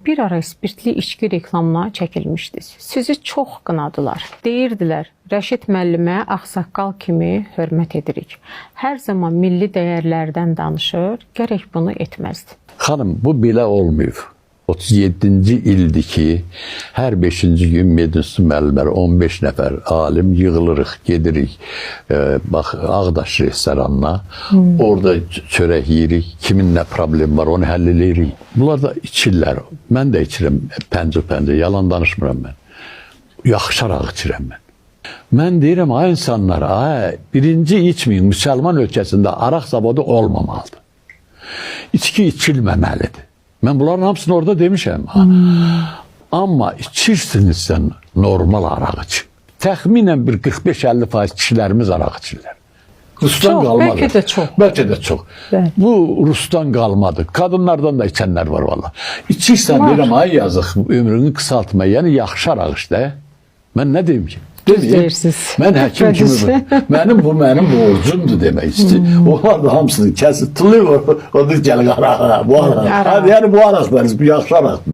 bir ara spirtli içki reklamına çəkilmişdiniz. Sizi çox qınadılar. Deyirdilər, Rəşid müəllimə ağsaqqal kimi hörmət edirik. Hər zaman milli dəyərlərdən danışır, gərək bunu etməzdi. Xanım, bu belə olmuyor. 37-ci ildir ki, hər 5-ci gün medinsu müəllimlər 15 nəfər alim yığılırıq, gedirik bax Ağdaş restoranına. Orada çörək yeyirik, kimin nə problem var, onu həll edirik. Bunlar da içirlər. Mən də içirəm pəncə, yalan danışmıram mən. Yaxşaraq içirəm mən. Mən deyirəm, ay insanlar, birinci içməyin, müsəlman ölkəsində araq zavodu olmamalıdır. İçki içilməməlidir. Mən bunların hamısını orada demişəm. Amma içirsinizsə normal araq için. Təxminən bir 45-50% kişilərimiz araq içirlər. Rusdan qalmadı. Bəlkə də çox. Bəlkə də çox. Bəli. Bu Rusdan qalmadı. Kadınlardan da içənlər var valla. İçirsən deyirəm, ay yazıq, ömrünü qısaltma. Yəni yaxşı araq işte. Mən nə deyim ki? Deyirsiniz. Mən həkim kimi, mənim borcumdur demək istəyir. Onlar da hamısını kəsib, tılıyor, o da gəlir arağa, bu araq. Yəni bu araq, bu yaxşı araq.